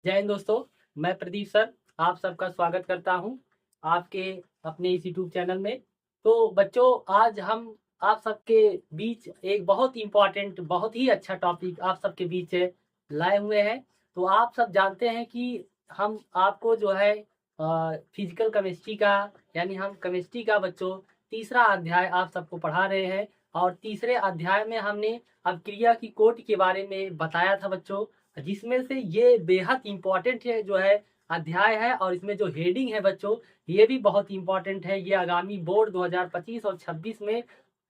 जय हिंद दोस्तों। मैं प्रदीप सर आप सबका स्वागत करता हूं आपके अपने इस यूट्यूब चैनल में। तो बच्चों, आज हम आप सबके बीच एक बहुत ही इम्पोर्टेंट, बहुत ही अच्छा टॉपिक आप सबके बीच लाए हुए हैं। तो आप सब जानते हैं कि हम आपको जो है फिजिकल केमिस्ट्री का, यानी हम केमिस्ट्री का बच्चों तीसरा अध्याय आप सबको पढ़ा रहे हैं। और तीसरे अध्याय में हमने अभिक्रिया की कोटि के बारे में बताया था बच्चों, जिसमें से ये बेहद इंपॉर्टेंट है जो है अध्याय है। और इसमें जो हेडिंग है बच्चों, ये भी बहुत इंपॉर्टेंट है। ये आगामी बोर्ड 2025 और 26 में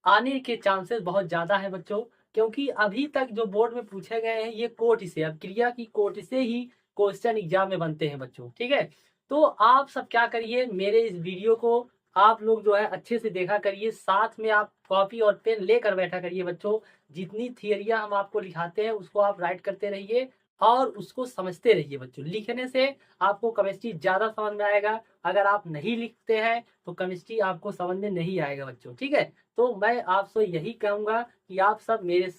आने के चांसेस बहुत ज्यादा है बच्चों, क्योंकि अभी तक जो बोर्ड में पूछे गए हैं ये कोट से, अब क्रिया की कोट से ही क्वेश्चन एग्जाम में बनते हैं बच्चों। ठीक है, तो आप सब क्या करिए, मेरे इस वीडियो को आप लोग जो है अच्छे से देखा करिए, साथ में आप कॉपी और पेन लेकर बैठा करिए बच्चों। जितनी थियरियां हम आपको लिखाते हैं उसको आप राइट करते रहिए और उसको समझते रहिए बच्चों। लिखने से आपको केमिस्ट्री ज्यादा समझ में आएगा, अगर आप नहीं लिखते हैं तो केमिस्ट्री आपको समझ में नहीं आएगा बच्चों। ठीक है, तो मैं आपसे यही कहूंगा कि आप सब मेरे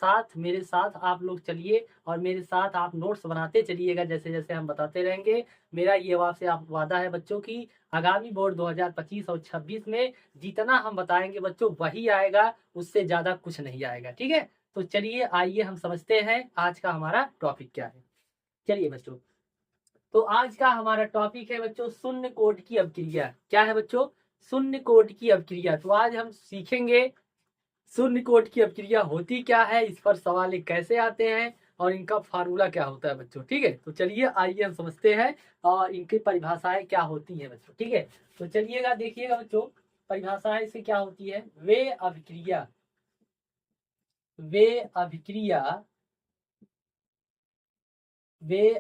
साथ आप लोग चलिए और मेरे साथ आप नोट्स बनाते चलिएगा जैसे जैसे हम बताते रहेंगे। मेरा ये आपसे आप वादा है बच्चों की आगामी बोर्ड 2025 और 26 में जितना हम बताएंगे बच्चों वही आएगा, उससे ज्यादा कुछ नहीं आएगा। ठीक है, तो चलिए आइए हम समझते हैं आज का हमारा टॉपिक क्या है। चलिए बच्चों, तो आज का हमारा टॉपिक है बच्चों शून्य कोट की अवक्रिया। क्या है बच्चों? शून्य कोट की अवक्रिया। तो आज हम सीखेंगे शून्य कोट की अवक्रिया होती क्या है, इस पर सवाल कैसे आते हैं और इनका फार्मूला क्या होता है बच्चों। ठीक है, तो चलिए आइए हम समझते हैं और इनकी परिभाषाएं क्या होती है बच्चों। ठीक है, तो चलिएगा देखिएगा बच्चों, परिभाषाएं इससे क्या होती है। वे अभिक्रिया वे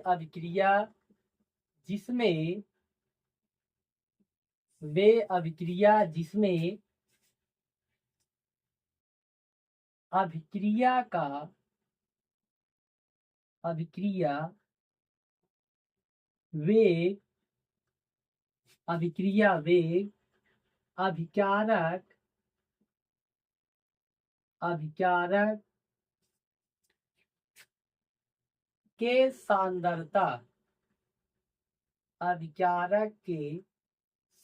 अभिक्रिया जिसमें वे अभिक्रिया जिसमें अभिक्रिया का अभिक्रिया वेग अभिक्रिया वेग अभिकारक अभिकारक के सांद्रता अभिकारक के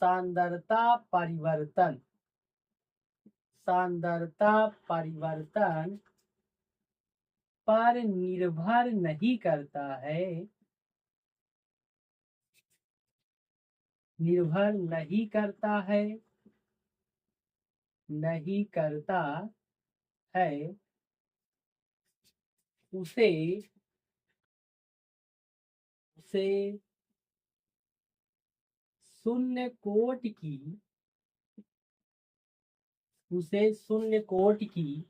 सांद्रता परिवर्तन पर निर्भर नहीं करता है, निर्भर नहीं करता है उसे उसे शून्य कोट की उसे शून्य कोट की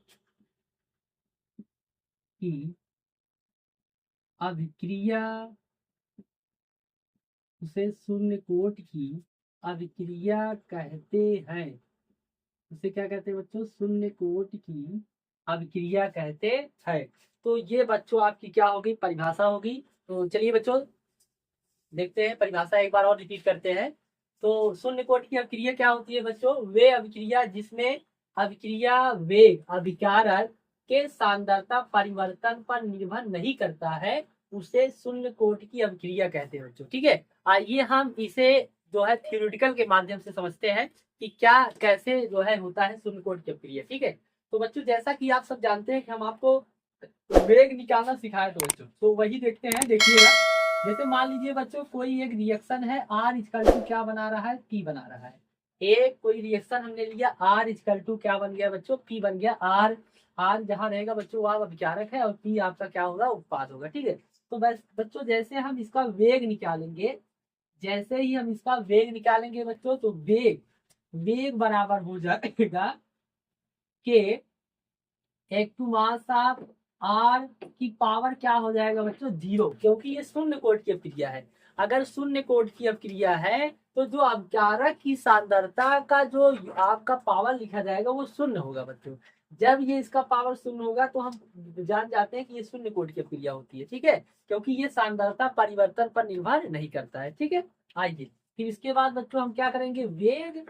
अभिक्रिया उसे शून्य कोट की अभिक्रिया कहते हैं। उसे क्या कहते हैं बच्चों? शून्य कोट की अभिक्रिया कहते हैं। तो ये बच्चों आपकी क्या होगी? परिभाषा होगी। तो चलिए बच्चों देखते हैं परिभाषा एक बार और रिपीट करते हैं। तो शून्य कोट की अभिक्रिया क्या होती है बच्चों? वे अभिक्रिया जिसमें अभिक्रिया वेग अभिकारक के सांद्रता परिवर्तन पर निर्भर नहीं करता है, उसे शून्य कोट की अभिक्रिया कहते हैं बच्चों। ठीक है, आइए हम इसे जो है थ्योरेटिकल के माध्यम से समझते हैं कि क्या कैसे जो है होता है शून्य कोट की अभिक्रिया। ठीक है, तो बच्चों जैसा कि आप सब जानते हैं कि हम आपको वेग निकालना सिखाए थे बच्चों, तो वही देखते हैं। देखिएगा, जैसे मान लीजिए बच्चों कोई एक रिएक्शन है, आर इजकल टू क्या बना रहा है? पी बना रहा है। एक कोई रिएक्शन हमने लिया, आर इजकल टू क्या बन गया बच्चों? पी बन गया। आर आर जहां रहेगा बच्चों वहां अभिकारक है और पी आपका क्या होगा? उत्पाद होगा। ठीक है, तो बस बच्चों जैसे हम इसका वेग निकालेंगे, जैसे ही हम इसका वेग निकालेंगे बच्चों, तो वेग वेग बराबर हो जाएगा के एक टू मास ऑफ आर की पावर क्या हो जाएगा बच्चों? 0, क्योंकि ये शून्य कोट की अभिक्रिया है। अगर शून्य कोट की अभिक्रिया है तो जो अभिकारक की सांद्रता का जो आपका पावर लिखा जाएगा वो शून्य होगा बच्चों। जब ये इसका पावर शून्य होगा तो हम जान जाते हैं कि ये शून्य कोट की अभिक्रिया होती है। ठीक है, क्योंकि ये सांद्रता परिवर्तन पर निर्भर नहीं करता है। ठीक है, आइए फिर इसके बाद बच्चों हम क्या करेंगे? वेग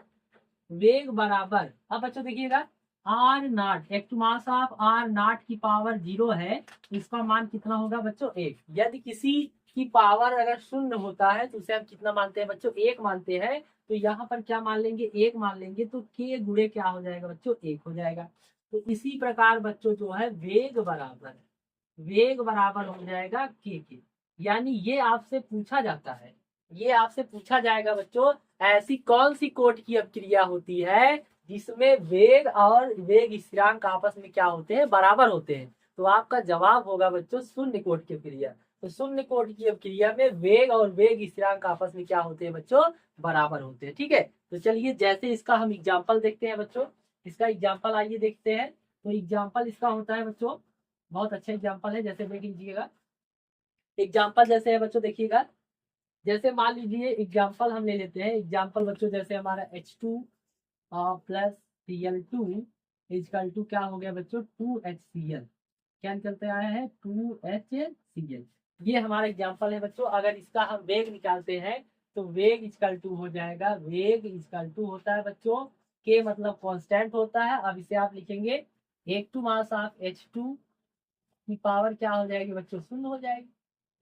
वेग बराबर, अब बच्चों देखिएगा, R naught, X to mass of R naught की पावर 0 है, इसका मान कितना होगा बच्चों 1। यदि किसी की पावर अगर शून्य होता है तो उसे हम कितना मानते हैं बच्चों 1 मानते हैं। तो यहाँ पर क्या मान लेंगे 1 मान लेंगे, तो के गुणे क्या हो जाएगा बच्चों 1 हो जाएगा। तो इसी प्रकार बच्चों जो है वेग बराबर हो जाएगा के। यानी ये आपसे पूछा जाता है, ये आपसे पूछा जाएगा बच्चों, ऐसी कौन सी कोट की अपक्रिया होती है जिसमें वेग और वेग स्थिरांक आपस में क्या होते हैं, बराबर होते हैं। तो आपका जवाब होगा बच्चों शून्य कोट की अपक्रिया। तो शून्य कोट की अपक्रिया में वेग और वेग स्थिरांक आपस में क्या होते हैं बच्चों, बराबर होते हैं। ठीक है, तो चलिए जैसे इसका हम एग्जाम्पल देखते हैं बच्चों, इसका एग्जाम्पल आइए देखते हैं। तो एग्जाम्पल इसका होता है बच्चों, बहुत अच्छा एग्जाम्पल है, जैसे देख लीजिएगा। एग्जाम्पल जैसे है बच्चों देखिएगा, जैसे मान लीजिए एग्जाम्पल हम ले लेते हैं। एग्जाम्पल बच्चों जैसे हमारा H2 plus Cl2 is equal to क्या हो गया बच्चों 2HCl, क्या निकलते आया है 2HCl। ये हमारा एग्जाम्पल है बच्चों। अगर इसका हम वेग निकालते हैं तो वेग इजकल टू हो जाएगा, वेग इजकल टू होता है बच्चों के मतलब कांस्टेंट होता है। अब इसे आप लिखेंगे एक टू मास ऑफ H2 की पावर क्या हो जाएगी बच्चों शून्य हो जाएगी।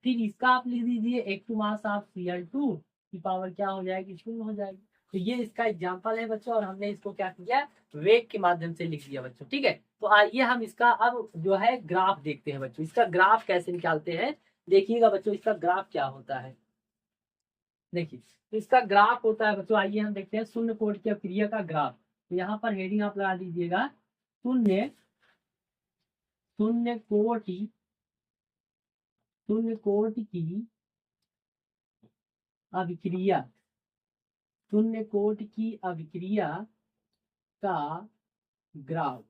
फिर इसका आप लिख दीजिए एक टू मास ऑफ Cl2 की पावर क्या हो जाएगी शून्य हो जाएगी। तो ये इसका एग्जाम्पल है बच्चों, और हमने इसको क्या किया वेग के माध्यम से लिख दिया बच्चों। ठीक है, तो आइए हम इसका अब जो है ग्राफ देखते हैं बच्चों। इसका ग्राफ कैसे निकालते हैं देखिएगा बच्चों, इसका ग्राफ क्या होता है देखिए। तो इसका ग्राफ होता है बच्चों, आइए हम देखते हैं शून्य कोट की अपक्रिया का ग्राफ। तो यहाँ पर हेडिंग आप लगा दीजिएगा शून्य शून्य कोटि शून्य कोटि की अभिक्रिया, शून्य कोट की अभिक्रिया का ग्राफ।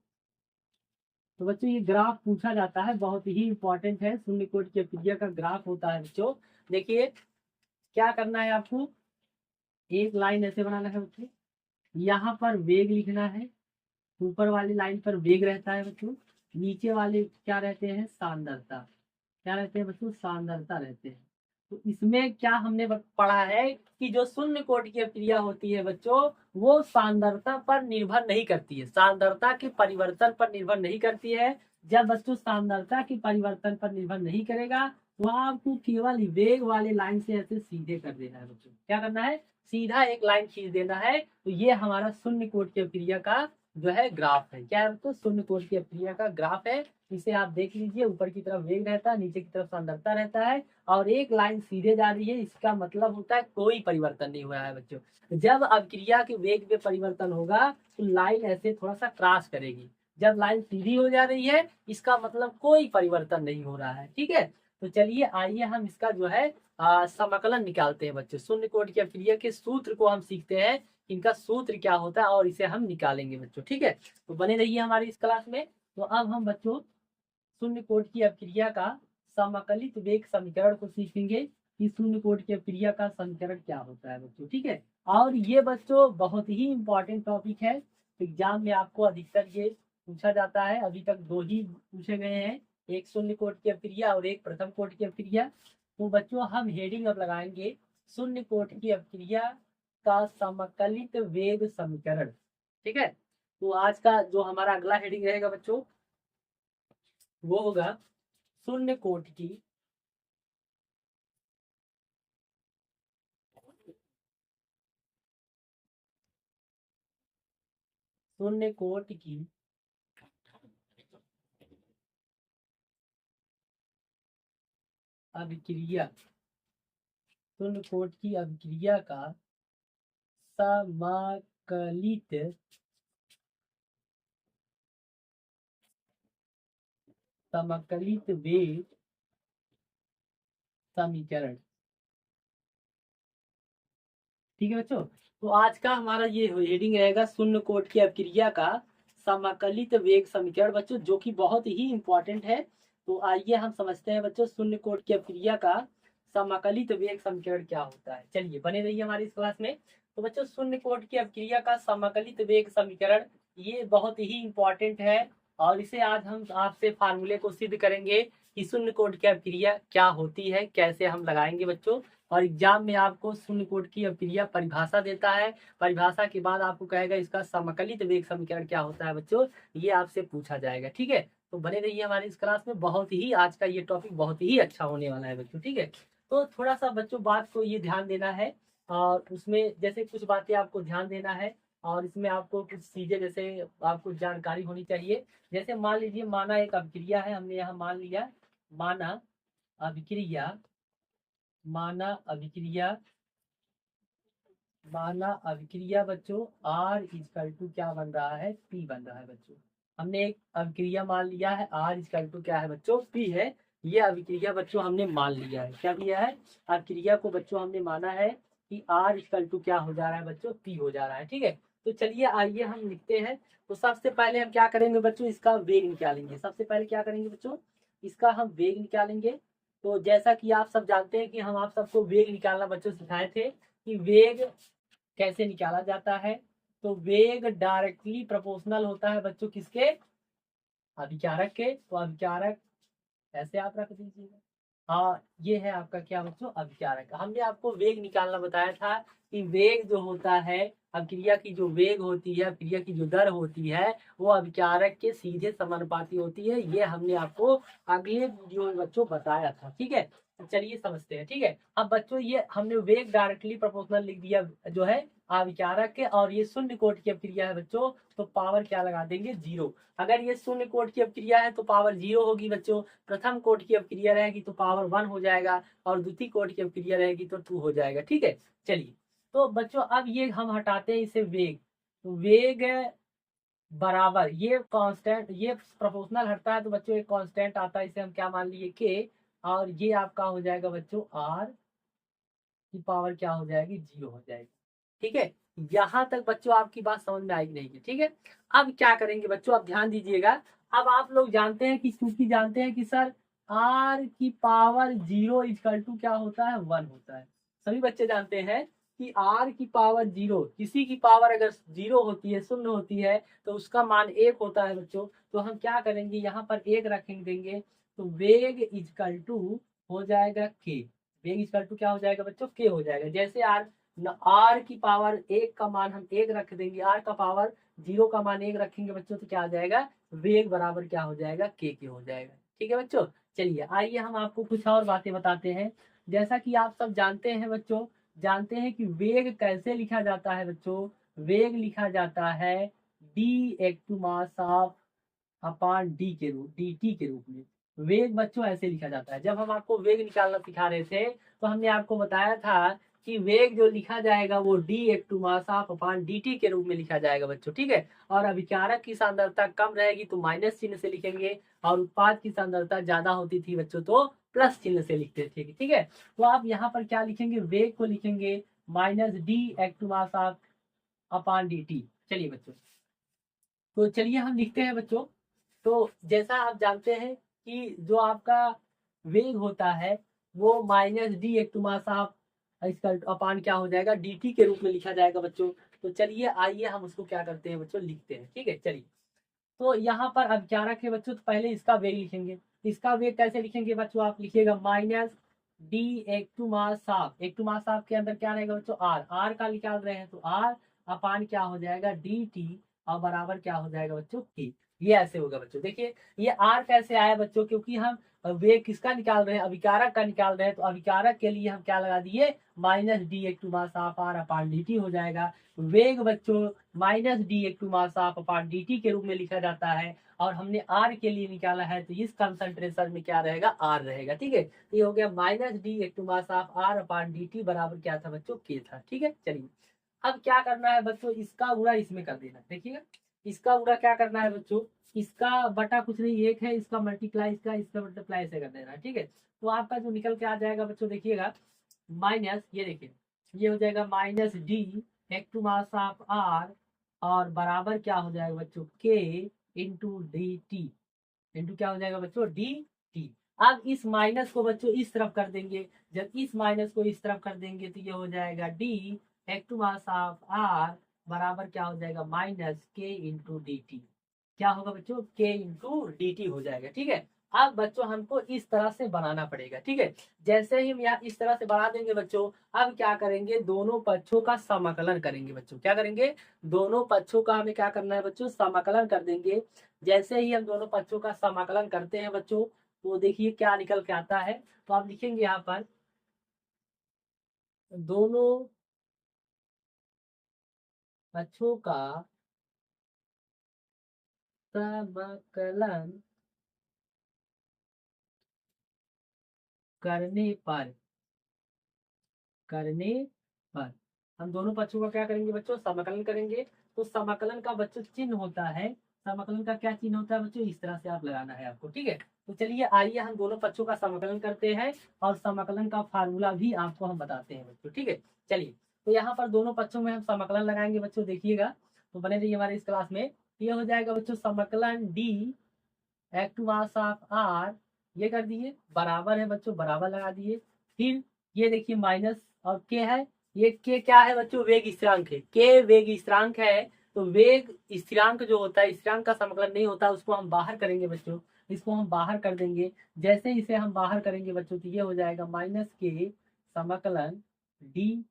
तो बच्चों ये ग्राफ पूछा जाता है, बहुत ही इंपॉर्टेंट है। शून्य कोट की अभिक्रिया का ग्राफ होता है बच्चों। देखिए क्या करना है आपको, एक लाइन ऐसे बनाना है बच्चों, यहाँ पर वेग लिखना है, ऊपर वाली लाइन पर वेग रहता है बच्चों, नीचे वाले क्या रहते हैं सांद्रता, क्या रहते हैं बच्चों सांद्रता रहते हैं। तो इसमें क्या हमने पढ़ा है कि जो शून्य कोटि की अपक्रिया होती है बच्चों वो सांद्रता पर निर्भर नहीं करती है, सांद्रता के परिवर्तन पर निर्भर नहीं करती है। जब बच्चों सांद्रता के परिवर्तन पर निर्भर नहीं करेगा तो आपको केवल वेग वाले लाइन से ऐसे सीधे कर देना है बच्चों। क्या करना है, सीधा एक लाइन खींच देना है। तो ये हमारा शून्य कोटि की अपक्रिया का जो है ग्राफ है। क्या है तो शून्य कोटि की अपक्रिया का ग्राफ है। इसे आप देख लीजिए, ऊपर की तरफ वेग रहता है, नीचे की तरफ सांद्रता रहता है, और एक लाइन सीधे जा रही है। इसका मतलब होता है कोई परिवर्तन नहीं हुआ है बच्चों। जब अपक्रिया के वेग में परिवर्तन होगा तो लाइन ऐसे थोड़ा सा क्रॉस करेगी। जब लाइन सीधी हो जा रही है इसका मतलब कोई परिवर्तन नहीं हो रहा है। ठीक है, तो चलिए आइए हम इसका जो है समाकलन निकालते हैं बच्चों। शून्य कोटि की अपक्रिया के सूत्र को हम सीखते हैं, इनका सूत्र क्या होता है और इसे हम निकालेंगे बच्चों। ठीक है, तो बने रहिए हमारी इस क्लास में। तो अब हम बच्चों शून्य कोटि की अपक्रिया का समाकलित वेग समीकरण को सीखेंगे कि शून्य कोटि की अपक्रिया का समीकरण क्या होता है बच्चों। ठीक है, और ये बच्चों बहुत ही इंपॉर्टेंट टॉपिक है, एग्जाम में आपको अधिकतर ये पूछा जाता है। अभी तक दो ही पूछे गए हैं, एक शून्य कोटि की अपक्रिया और एक प्रथम कोटि की अपक्रिया। तो बच्चों हम हेडिंग अब लगाएंगे शून्य कोटि की अपक्रिया का समाकलित वेग समीकरण। ठीक है, तो आज का जो हमारा अगला हेडिंग रहेगा बच्चों वो होगा शून्य कोटि की शून्य कोटि की अभिक्रिया, शून्य कोटि की अभिक्रिया का समाकलित समाकलित वेग समीकरण। ठीक है बच्चों, तो आज का हमारा ये हेडिंग रहेगा शून्य कोटि की अपक्रिया का समाकलित वेग समीकरण बच्चों, जो कि बहुत ही इंपॉर्टेंट है। तो आइए हम समझते हैं बच्चों शून्य कोटि की अपक्रिया का समाकलित वेग समीकरण क्या होता है। चलिए बने रहिए हमारी इस क्लास में। तो बच्चों शून्य कोटि की अपक्रिया का समाकलित वेग समीकरण ये बहुत ही इंपॉर्टेंट है, और इसे आज हम आपसे फार्मूले को सिद्ध करेंगे कि शून्य कोट की अभिक्रिया क्या होती है, कैसे हम लगाएंगे बच्चों। और एग्जाम में आपको शून्य कोट की अभिक्रिया परिभाषा देता है, परिभाषा के बाद आपको कहेगा इसका समकलित वेग समीकरण क्या होता है बच्चों, ये आपसे पूछा जाएगा। ठीक है, तो बने रहिए हमारी इस क्लास में, बहुत ही आज का ये टॉपिक बहुत ही अच्छा होने वाला है बच्चों। ठीक है, तो थोड़ा सा बच्चों बात को ये ध्यान देना है, और उसमें जैसे कुछ बातें आपको ध्यान देना है, और इसमें आपको कुछ चीजें जैसे आपको जानकारी होनी चाहिए। जैसे मान लीजिए, माना एक अभिक्रिया है, हमने यहाँ मान लिया, माना अभिक्रिया, माना अभिक्रिया, माना अभिक्रिया बच्चों आर इजकल टू क्या बन रहा है, पी बन रहा है बच्चों। हमने एक अभिक्रिया मान लिया है, आर इजकल टू क्या है बच्चों, पी है। ये अभिक्रिया बच्चों हमने मान लिया है, क्या लिया है, अभिक्रिया को बच्चों हमने माना है कि आर इजकल टू क्या हो जा रहा है बच्चों, पी हो जा रहा है। ठीक है, तो चलिए आइए हम लिखते हैं। तो सबसे पहले हम क्या करेंगे बच्चों, इसका वेग निकालेंगे। सबसे पहले क्या करेंगे बच्चों, इसका हम वेग निकालेंगे। तो जैसा कि आप सब जानते हैं कि हम आप सबको वेग निकालना बच्चों सिखाए थे कि वेग कैसे निकाला जाता है। तो वेग डायरेक्टली प्रोपोर्शनल होता है बच्चों किसके, अभिकारक के। तो अभिकारक ऐसे आप रख दीजिएगा। हाँ, ये है आपका क्या बच्चों, अभिकारक। हमने आपको वेग निकालना बताया था कि वेग जो होता है, अभिक्रिया की जो वेग होती है, अभिक्रिया की जो दर होती है, वो अभिकारक के सीधे समानुपाती होती है। ये हमने आपको अगले वीडियो में बच्चों बताया था। ठीक है, तो चलिए समझते हैं। ठीक है, अब बच्चों ये हमने वेग डायरेक्टली प्रोपोर्शनल लिख दिया जो है अभिकारक के, और ये शून्य कोटि की अभिक्रिया है बच्चों, तो पावर क्या लगा देंगे, 0। अगर ये शून्य कोटि की अभिक्रिया है तो पावर 0 होगी बच्चों। प्रथम कोटि की अभिक्रिया रहेगी तो पावर 1 हो जाएगा, और द्वितीय कोटि की अभिक्रिया रहेगी तो 2 हो जाएगा। ठीक है, चलिए तो बच्चों अब ये हम हटाते हैं इसे वेग। तो वेग बराबर ये कांस्टेंट, ये प्रोपोर्शनल हटता है तो बच्चों एक कांस्टेंट आता है, इसे हम क्या मान लिए, के। और ये आपका हो जाएगा बच्चों आर की पावर क्या हो जाएगी, 0 हो जाएगी। ठीक है, यहाँ तक बच्चों आपकी बात समझ में आएगी नहीं? ठीक है, अब क्या करेंगे बच्चों, आप ध्यान दीजिएगा। अब आप लोग जानते हैं कि, क्योंकि जानते हैं कि सर आर की पावर 0 इजकल टू क्या होता है, 1 होता है। सभी बच्चे जानते हैं कि आर की पावर 0, किसी की पावर अगर 0 होती है, शून्य होती है, तो उसका मान 1 होता है बच्चों। तो हम क्या करेंगे, यहाँ पर 1 रखेंगे देंगे, तो वेग इजकल टू हो जाएगा के। वेग इजकल टू क्या हो जाएगा बच्चों, के हो जाएगा। जैसे आर की पावर 1 का मान हम 1 रख देंगे, आर का पावर 0 का मान 1 रखेंगे बच्चों, तो क्या आ जाएगा, वेग बराबर क्या हो जाएगा, के हो जाएगा। ठीक है बच्चों, चलिए आइए हम आपको कुछ और बातें बताते हैं। जैसा कि आप सब जानते हैं बच्चों, जानते हैं कि वेग कैसे लिखा जाता है बच्चों। वेग लिखा जाता है D X to mass of upon D के रूप, डी टी के रूप में। वेग बच्चों ऐसे लिखा जाता है। जब हम आपको वेग निकालना सिखा रहे थे तो हमने आपको बताया था कि वेग जो लिखा जाएगा वो डी एक to mass of upon D T के रूप में लिखा जाएगा बच्चों। ठीक है, और अभिकारक की सांद्रता कम रहेगी तो माइनस चिन्ह से लिखेंगे, और उत्पाद की सांद्रता ज्यादा होती थी बच्चों तो प्लस चिन्ह से लिखते थे। ठीक है, तो आप यहाँ पर क्या लिखेंगे, वेग को लिखेंगे माइनस डी एक to mass of upon D T. चलिए बच्चों, तो चलिए हम लिखते हैं बच्चों। तो जैसा आप जानते हैं कि जो आपका वेग होता है वो माइनस डी एक टू मास ऑफ इसका अपान क्या हो जाएगा, डी टी के रूप में लिखा जाएगा बच्चों। तो चलिए आइए हम उसको क्या करते हैं बच्चों, लिखते हैं। ठीक है, चलिए तो यहाँ पर अब क्या रखे बच्चों, तो पहले इसका वेग लिखेंगे। इसका वेग कैसे लिखेंगे बच्चों, आप लिखिएगा माइनस डी एक टू मास ऑफ, एक टू मास ऑफ के अंदर क्या रहेगा बच्चों, आर। आर का निकाल रहे हैं तो आर अपान क्या हो जाएगा, डी टी, और बराबर क्या हो जाएगा बच्चों, के। ये ऐसे होगा बच्चों। देखिए ये आर कैसे आया बच्चों, क्योंकि हम वेग किसका निकाल रहे हैं, अभिकारक का निकाल रहे हैं, तो अभिकारक के लिए हम क्या लगा दिए, माइनस डी एक to mass of R upon D T हो जाएगा। वेग बच्चों माइनस डी एक to mass of upon D T के रूप में लिखा जाता है, और हमने आर के लिए निकाला है तो इस कंसंट्रेशन में क्या रहेगा, आर रहेगा। ठीक है, तो ये हो गया माइनस डी एक to mass of R upon D T बराबर क्या था बच्चों, के था। ठीक है, चलिए अब क्या करना है बच्चों, इसका गुणा इसमें कर देना। देखिएगा इसका गुणा क्या करना है बच्चों, इसका बटा कुछ नहीं, एक है, इसका मल्टीप्लाई इसका मल्टीप्लाई से कर देना है। ठीक है, तो आपका जो निकल के आ जाएगा बच्चों, देखिएगा माइनस, ये देखिए ये हो जाएगा माइनस डी एक टू मास ऑफ आर, और बराबर क्या हो जाएगा बच्चों, के इंटू डी टी, इंटू क्या हो जाएगा बच्चों, डी टी। अब इस माइनस को बच्चों इस तरफ कर देंगे, जब इस माइनस को इस तरफ कर देंगे तो ये हो जाएगा डी एक टू मास ऑफ आर बराबर क्या हो जाएगा, माइनस के इंटू डी टी। क्या होगा बच्चों, k इंटू डी टी हो जाएगा। ठीक है, अब बच्चों हमको इस तरह से बनाना पड़ेगा। ठीक है, जैसे ही हम यहाँ इस तरह से बना देंगे बच्चों, अब क्या करेंगे, दोनों पक्षों का समाकलन करेंगे बच्चों। क्या करेंगे, दोनों पक्षों का हमें क्या करना है बच्चों, समाकलन कर देंगे। जैसे ही हम दोनों पक्षों का समाकलन करते हैं बच्चों, तो देखिए क्या निकल के आता है। तो आप लिखेंगे यहाँ पर दोनों पक्षों का समाकलन करने पर करने पर हम दोनों पक्षों का क्या करेंगे बच्चों, समाकलन करेंगे। तो समाकलन का बच्चों चिन्ह होता है, समाकलन का क्या चिन्ह होता है बच्चों, इस तरह से आप लगाना है आपको। ठीक है, तो चलिए आइए हम दोनों पक्षों का समाकलन करते हैं और समाकलन का फार्मूला भी आपको हम बताते हैं बच्चों। ठीक है, चलिए, तो यहाँ पर दोनों पक्षों में हम समाकलन लगाएंगे बच्चों, देखिएगा। तो बने रहिए हमारे इस क्लास में। ये हो जाएगा बच्चों समाकलन D X to mass of R, ये कर दिए, बराबर है बच्चों, बराबर लगा दिए। फिर ये देखिए माइनस, और के है, ये के क्या है बच्चों, वेग स्थिरांक है। के वेग स्थिरांक है, तो वेग स्थिरांक जो होता है, स्थिरांक का समाकलन नहीं होता, उसको हम बाहर करेंगे बच्चों, इसको हम बाहर कर देंगे। जैसे इसे हम बाहर करेंगे बच्चों, तो ये हो जाएगा माइनस के समाकलन डी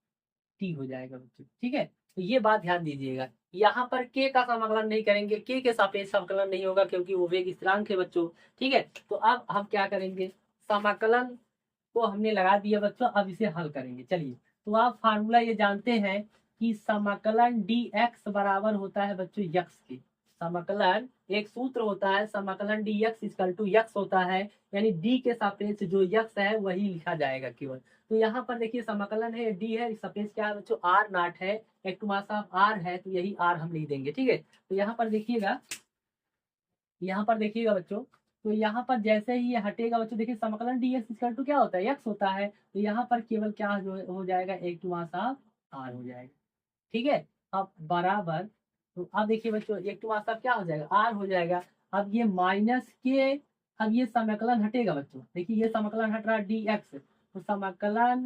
टी हो जाएगा बच्चों। ठीक है, तो ये बात ध्यान दीजिएगा, यहाँ पर के का समाकलन नहीं करेंगे, के सापेक्ष समाकलन नहीं होगा क्योंकि वो वेग स्थिरांक है बच्चों। ठीक है, तो अब हम क्या करेंगे, समाकलन को हमने लगा दिया बच्चों, अब इसे हल करेंगे। चलिए, तो आप फार्मूला ये जानते हैं कि समाकलन डी एक्स बराबर होता है बच्चों यक्स के। समाकलन एक सूत्र होता है, समाकलन D X equal to X होता है, यानी डी के सापेक्ष जो यक्स है वही लिखा जाएगा केवल। तो यहाँ पर देखिए समाकलन है, डी है, सापेक्ष क्या है बच्चों, आर नॉट है, एक टू मास ऑफ आर है, तो यही आर हम लिख देंगे। ठीक है, तो यहाँ पर देखिएगा, यहाँ पर देखिएगा बच्चों, तो यहाँ पर जैसे ही ये हटेगा बच्चों, देखिए समाकलन डी एक्स इक्वल टू क्या होता है, एक्स होता है, तो यहाँ पर केवल क्या जो हो जाएगा, एक टू मास ऑफ आर हो जाएगा। ठीक है, अब बराबर, तो अब देखिए बच्चों, एक टू मास ऑफ क्या हो जाएगा, आर हो जाएगा। अब ये माइनस के, अब ये समाकलन हटेगा बच्चों, देखिए ये समाकलन हट रहा है डी एक्स, तो समाकलन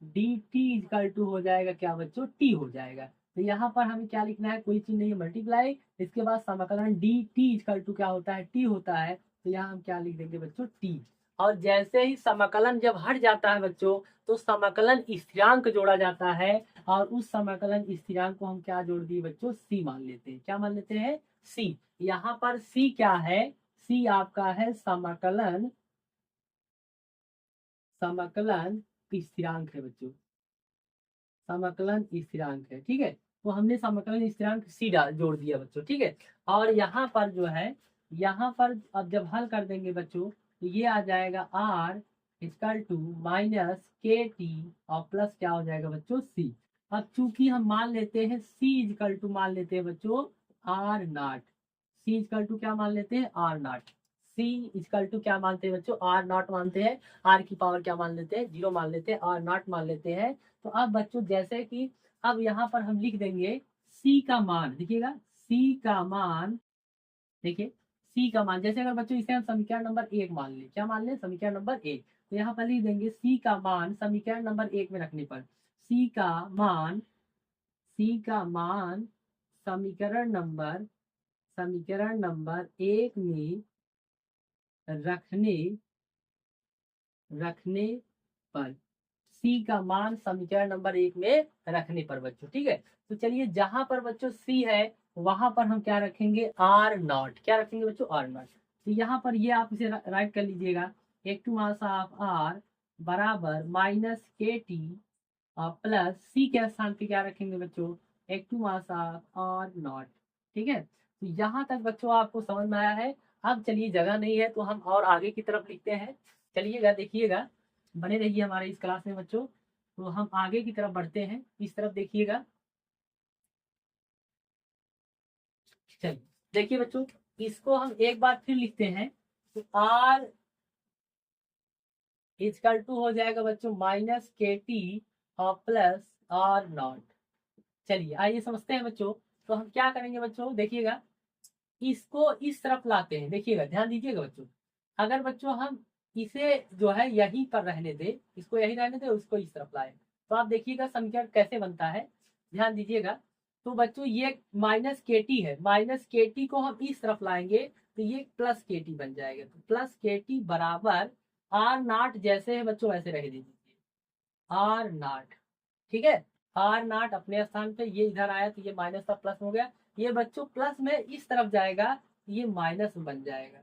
डी टी इक्वल टू हो जाएगा क्या बच्चों, टी हो जाएगा। तो यहाँ पर हमें क्या लिखना है, कोई चीज नहीं है, मल्टीप्लाई, इसके बाद समाकलन डी टी इक्वल टू क्या होता है, टी होता है, तो यहाँ हम क्या लिख देंगे बच्चों, टी। और जैसे ही समाकलन जब हट जाता है बच्चों, तो समाकलन स्थिरांक जोड़ा जाता है, और उस समाकलन स्थिरांक को हम क्या जोड़ दिए बच्चों, सी मान लेते हैं। क्या मान लेते हैं, सी। यहाँ पर सी क्या है, सी आपका है समाकलन, समाकलन स्थिरांक है बच्चों, समाकलन स्थिरांक है। ठीक है, तो हमने समाकलन स्थिरांक सी जोड़ दिया बच्चों। ठीक है, और यहाँ पर जो है, यहाँ पर अब जब हल कर देंगे बच्चों, तो ये आ जाएगा are equal to minus K T, और प्लस क्या हो जाएगा बच्चों, सी। अब चूंकि हम मान लेते हैं सी इक्वल टू, मान लेते हैं बच्चों R naught, C equal to क्या मान लेते हैं, R naught. C equal to क्या मानते हैं बच्चों, आर नॉट मानते हैं, आर की पावर क्या मान लेते हैं, जीरो मान लेते हैं, आर नॉट मान लेते हैं। तो अब बच्चों जैसे कि अब यहाँ पर हम लिख देंगे सी का मान, देखिएगा सी का मान, देखिए सी का मान, जैसे अगर बच्चों इसे हम समीकरण नंबर एक मान लें, क्या मान लें, समीकरण नंबर एक, तो यहाँ पर लिख देंगे सी का मान समीकरण नंबर एक में रखने पर, सी का मान, सी का मान समीकरण नंबर, समीकरण नंबर एक में रखने, रखने पर, सी का मान समीकरण नंबर एक में रखने पर बच्चों। ठीक है, तो चलिए जहां पर बच्चों सी है, वहां पर हम क्या रखेंगे, आर नॉट, क्या रखेंगे बच्चों, आर नॉट। तो यहाँ पर ये आप इसे राइट कर लीजिएगा, एक टू मास ऑफ आर बराबर माइनस के टी और प्लस सी के स्थान पे क्या रखेंगे बच्चों, एक to mass of R naught. ठीक है, तो यहाँ तक बच्चों आपको समझ में आया है। अब चलिए जगह नहीं है तो हम और आगे की तरफ लिखते हैं, चलिएगा देखिएगा, बने रहिए हमारे इस क्लास में बच्चों। तो हम आगे की तरफ बढ़ते हैं, इस तरफ देखिएगा। चलिए देखिए बच्चों, इसको हम एक बार फिर लिखते हैं, तो आर इजकल टू हो जाएगा बच्चों माइनस के टी और प्लस आर नॉट। चलिए आइए समझते हैं बच्चों। तो हम क्या करेंगे बच्चों, देखिएगा इसको इस तरफ लाते हैं, देखिएगा ध्यान दीजिएगा बच्चों, अगर बच्चों हम इसे जो है यहीं पर रहने दे, इसको यहीं रहने दे, उसको इस तरफ लाए, तो आप देखिएगा समीकरण कैसे बनता है, ध्यान दीजिएगा। तो बच्चों ये माइनस के टी है, माइनस के टी को हम इस तरफ लाएंगे तो ये प्लस के टी बन जाएगा। तो प्लस के टी बराबर आर नाट जैसे है बच्चों वैसे रह दीजिए, आर नाट। ठीक है, आर नाट अपने स्थान पे, ये इधर आया तो ये माइनस का प्लस हो गया, ये बच्चों प्लस में इस तरफ जाएगा ये माइनस बन जाएगा।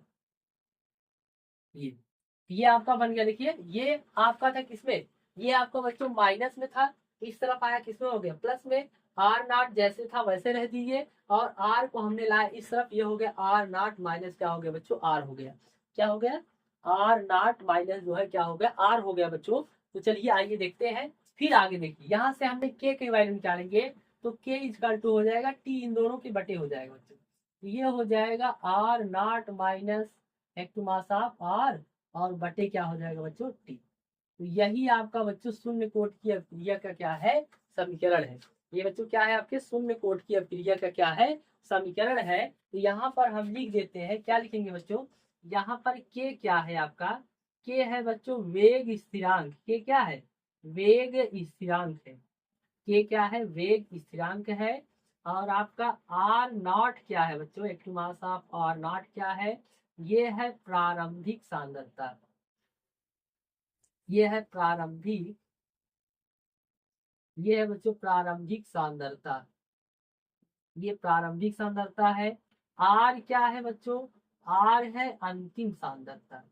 ये आपका बन गया। देखिए ये आपका था किसमें, ये आपका बच्चों माइनस में था, इस तरफ आया किसमें हो गया प्लस में। आर नाट जैसे था वैसे रह दीजिए और आर को हमने लाया इस तरफ, ये हो गया आर नाट माइनस क्या हो गया बच्चों आर हो गया। क्या हो गया, आर नाट माइनस जो है क्या हो गया आर हो गया बच्चों। तो चलिए आइए देखते हैं, फिर आगे देखिए यहाँ से हमने के की वैल्यू निकालेंगे तो के इजकल टू हो जाएगा टी, इन दोनों के बटे हो जाएगा बच्चों। तो ये हो जाएगा आर नाट माइनस एक टू मास ऑफ आर और बटे क्या हो जाएगा बच्चों टी। तो यही आपका बच्चों शून्य कोट की अपक्रिया का क्या है समीकरण है। ये बच्चों क्या है आपके शून्य कोट की अपक्रिया का क्या है समीकरण है। तो यहाँ पर हम लिख देते हैं, क्या लिखेंगे बच्चों, यहाँ पर के क्या है आपका, के है बच्चों वेग स्थिरांक, के क्या है वेग स्थिरांक है, के क्या है वेग स्थिरांक है। और आपका आर नॉट क्या है बच्चों, एक मास ऑफ आर नॉट क्या है, ये है प्रारंभिक सांद्रता, ये है प्रारंभिक, ये है बच्चों प्रारंभिक सांद्रता, ये प्रारंभिक सांद्रता है। आर क्या है बच्चों, आर है अंतिम सांद्रता,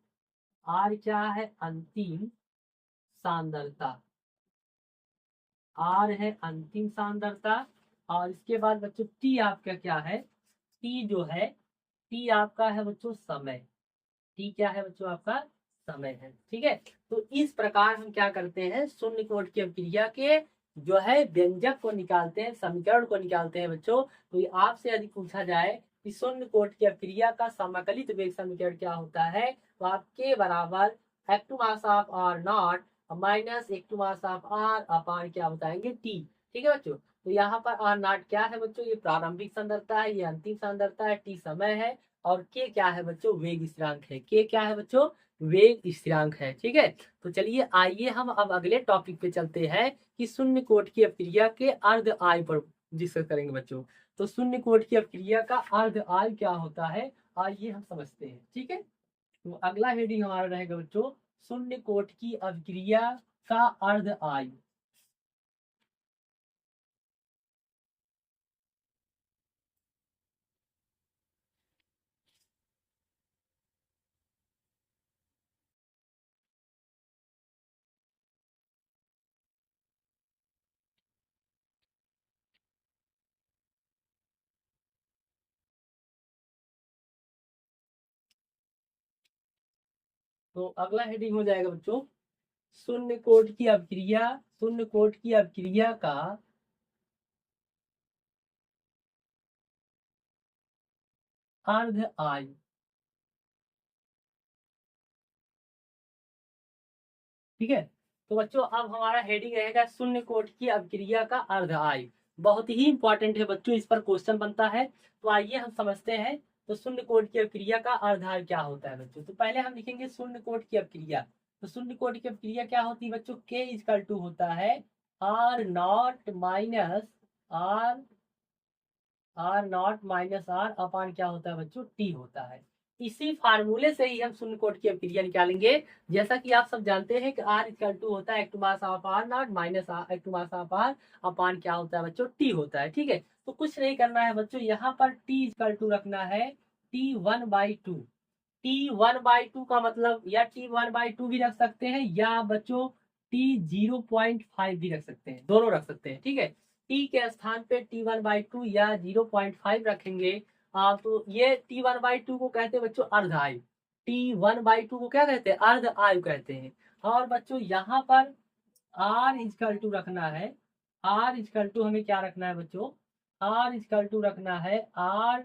आर क्या है अंतिम सांद्रता, आर है अंतिम सांद्रता। और इसके बाद बच्चों टी आपका क्या है, टी जो है टी आपका है बच्चों समय, टी क्या है बच्चों आपका समय है। ठीक है, तो इस प्रकार हम क्या करते हैं शून्य कोट की अपक्रिया के जो है व्यंजक को निकालते हैं, समीकरण को निकालते हैं बच्चों। तो ये आपसे यदि पूछा जाए कि शून्य कोट की अपक्रिया का समाकलित वेग समीकरण क्या होता है, तो आप के बराबर एक to mass of R not minus एक to mass of R upon क्या बताएंगे टी। ठीक है बच्चों, तो यहाँ पर आर नॉट क्या है बच्चों, ये प्रारंभिक सांद्रता है, ये अंतिम सांद्रता है, टी समय है और के क्या है बच्चों वेग स्थिरांक है, के क्या है बच्चों वेग स्थिरांक है। ठीक है, तो चलिए आइए हम अब अगले टॉपिक पे चलते हैं कि शून्य कोट की अपक्रिया के अर्ध आय पर डिस्कस करेंगे बच्चों। तो शून्य कोट की अपक्रिया का अर्ध आय क्या होता है आइए हम समझते हैं। ठीक है, तो अगला हेडिंग हमारा रहेगा बच्चों शून्य कोट की अपक्रिया का अर्ध आय। तो अगला हेडिंग हो जाएगा बच्चों शून्य कोट की अपक्रिया, शून्य कोट की अपक्रिया का अर्ध आयु। ठीक है, तो बच्चों अब हमारा हेडिंग रहेगा शून्य कोट की अपक्रिया का अर्ध आयु। बहुत ही इंपॉर्टेंट है बच्चों, इस पर क्वेश्चन बनता है। तो आइए हम समझते हैं तो शून्य कोट की अपक्रिया का अर्ध आयु क्या होता है बच्चों। तो पहले हम लिखेंगे शून्य कोट की अपक्रिया। तो शून्य कोट की अपक्रिया क्या होती है बच्चों, के इजकल टू होता है R not minus R, R not minus R upon क्या होता है बच्चों टी होता है। इसी फार्मूले से ही हम शून्य कोट की अपक्रिया निकालेंगे। जैसा कि आप सब जानते हैं कि आर इक्वल टू होता है एक to mass of R not minus एक to mass of R upon क्या होता है बच्चों टी होता है। ठीक है, तो कुछ नहीं करना है बच्चों, यहाँ पर टी इक्वल टू रखना है T one by two. T one by two का मतलब या टी वन बाई टू भी रख सकते हैं या बच्चों टी 0.5 भी रख सकते हैं, दोनों रख सकते हैं। ठीक है, टी के स्थान पे टी वन बाई टू या 0.5 रखेंगे। तो ये टी वन बाई टू को कहते हैं बच्चों अर्ध आयु, टी वन बाई टू को क्या कहते हैं अर्ध आयु कहते हैं। और बच्चों यहाँ पर आर इजकल टू रखना है, आर इजकल टू हमें क्या रखना है बच्चों, आर इजकल टू रखना है आर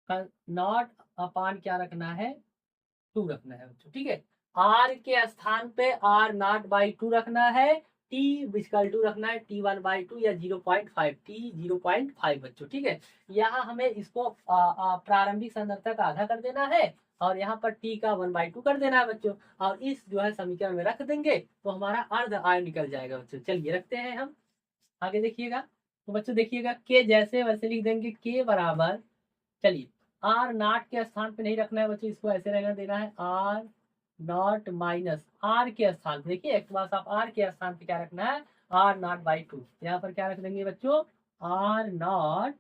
नॉट अपान क्या रखना है टू रखना है बच्चों। ठीक है, आर के स्थान पे आर नॉट बाई टू रखना है, टी इक्वल टू रखना है टी वन बाई टू या 0.5, टी 0.5 बच्चों। ठीक है, यहाँ हमें इसको प्रारंभिक सांद्रता का आधा कर देना है और यहाँ पर टी का 1/2 कर देना है बच्चों। और इस जो है समीकरण में रख देंगे तो हमारा अर्ध आयु निकल जाएगा बच्चों। चलिए रखते हैं हम, आगे देखिएगा। तो बच्चों देखिएगा के जैसे वैसे लिख देंगे, के बराबर, चलिए आर नॉट के स्थान पे नहीं रखना है बच्चों, इसको ऐसे रहना देना है, आर नॉट माइनस आर के स्थान पे, देखिए एक बार आप आर के स्थान पे क्या रखना है, आर नॉट बाई टू, यहाँ पर क्या रख देंगे बच्चों, आर नॉट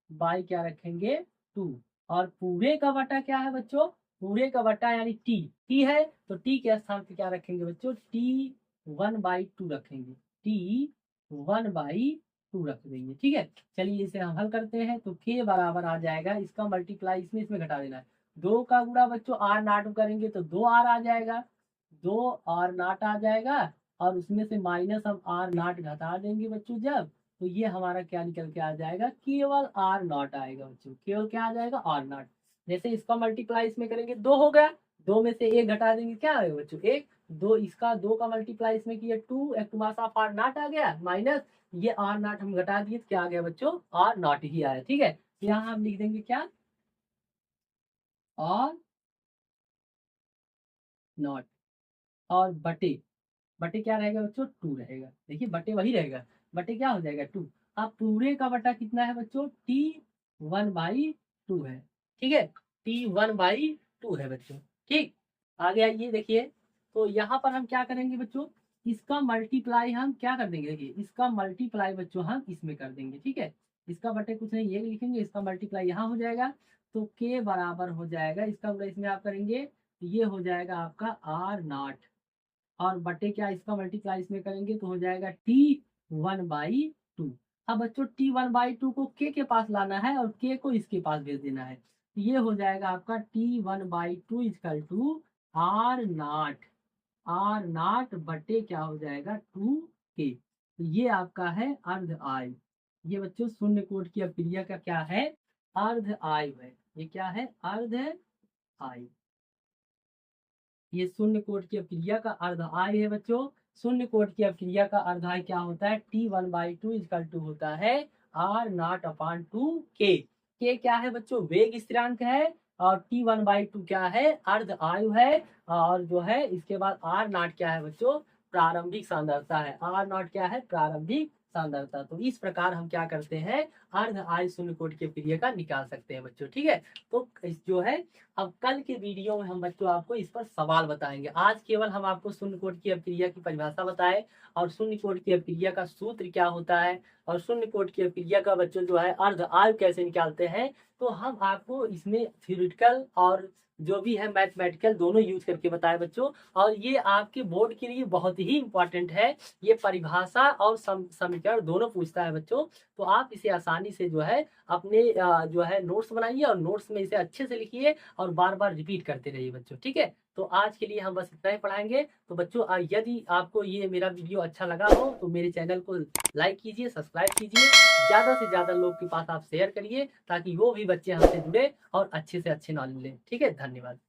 बाई क्या रखेंगे, टू, और पूरे का बटा क्या है बच्चों, पूरे का बटा यानी टी, टी है तो टी के स्थान पे क्या रखेंगे बच्चों, टी 1/2 रखेंगे, टी 1/2 रख देंगे, ठीक है। चलिए इसे हम हल करते हैं, तो के बराबर आ जाएगा, इसका मल्टीप्लाई इसमें घटा देना है, 2 का गुणा बच्चों आर नाट करेंगे तो 2 आर आ जाएगा, 2 आर नाट आ जाएगा, और उसमें से माइनस हम आर नाट घटा देंगे बच्चों जब, तो ये हमारा क्या निकल के आ जाएगा, केवल आर नॉट आएगा बच्चों, केवल क्या आ जाएगा, आर नॉट। जैसे इसका मल्टीप्लाई इसमें करेंगे 2 हो गया, 2 में से 1 घटा देंगे क्या आएगा बच्चों, 1, 2, इसका 2 का मल्टीप्लाई इसमें किया 2, एक मास ऑफ आर नॉट आ गया, माइनस ये आर नॉट हम घटा दिए तो क्या आ गया बच्चों, आर नॉट ही आया, ठीक है। यहाँ हम लिख देंगे क्या, आर नॉट, और बटे, बटे क्या रहेगा बच्चों, 2 रहेगा, देखिए बटे वही रहेगा, बटे क्या हो जाएगा 2, अब पूरे का बटा कितना है बच्चों, टी 1/2 है, ठीक है, टी 1/2 है बच्चों, ठीक। आगे आइए देखिए, तो यहाँ पर हम क्या करेंगे बच्चों, इसका मल्टीप्लाई हम क्या कर देंगे, देखिए इसका मल्टीप्लाई बच्चों हम इसमें कर देंगे, ठीक है, इसका बटे कुछ नहीं ये लिखेंगे, इसका मल्टीप्लाई यहाँ हो जाएगा, तो के बराबर हो जाएगा, इसका इसमें आप करेंगे, ये हो जाएगा आपका आर नॉट, और बटे क्या इसका मल्टीप्लाई इसमें करेंगे तो हो जाएगा टी 1/2। अब बच्चों टी 1/2 को के पास लाना है और के को इसके पास भेज देना है, तो ये हो जाएगा आपका T 1/2 equal to R naught, R naught बटे क्या हो जाएगा 2 के, तो ये आपका है अर्ध आयु, ये बच्चों शून्य कोट की अभिक्रिया का क्या है, अर्ध आयु है, ये क्या है, अर्ध आयु, ये शून्य कोट की अभिक्रिया का अर्ध आय है बच्चों, शून्य कोट की अभिक्रिया का अर्ध आय क्या होता है, टी 1/2 इजकल टू होता है आर नॉट अपॉन 2 के क्या है बच्चों, वेग स्थिरांक है, और टी 1/2 क्या है, अर्ध आयु है, और जो है इसके बाद आर नॉट क्या है बच्चों, प्रारंभिक सांद्रता है, आर नॉट क्या है, प्रारंभिक सांद्रता। तो इस प्रकार हम क्या करते हैं, अर्ध आय शून्य कोट की अभिक्रिया का निकाल सकते हैं बच्चों, ठीक है। तो जो है अब कल के वीडियो में हम बच्चों आपको इस पर सवाल बताएंगे, आज केवल हम आपको शून्य कोट की अभिक्रिया की परिभाषा बताए, और शून्य कोट की अभिक्रिया का सूत्र क्या होता है, और शून्य कोट की अभिक्रिया का बच्चों जो है अर्ध आयु कैसे निकालते हैं, तो हम आपको इसमें थ्योरेटिकल और जो भी है मैथमेटिकल दोनों यूज करके बताए बच्चों, और ये आपके बोर्ड के लिए बहुत ही इंपॉर्टेंट है, ये परिभाषा और समीकरण दोनों पूछता है बच्चों, तो आप इसे आसानी से जो है अपने जो है नोट्स बनाइए, और नोट्स में इसे अच्छे से लिखिए और बार बार रिपीट करते रहिए बच्चों, ठीक है। तो आज के लिए हम बस इतना ही पढ़ाएंगे, तो बच्चों यदि आपको ये मेरा वीडियो अच्छा लगा हो तो मेरे चैनल को लाइक कीजिए, सब्सक्राइब कीजिए, ज़्यादा से ज़्यादा लोग के पास आप शेयर करिए, ताकि वो भी बच्चे हमसे जुड़े और अच्छे से अच्छे नॉलेज लें, ठीक है। धन्यवाद।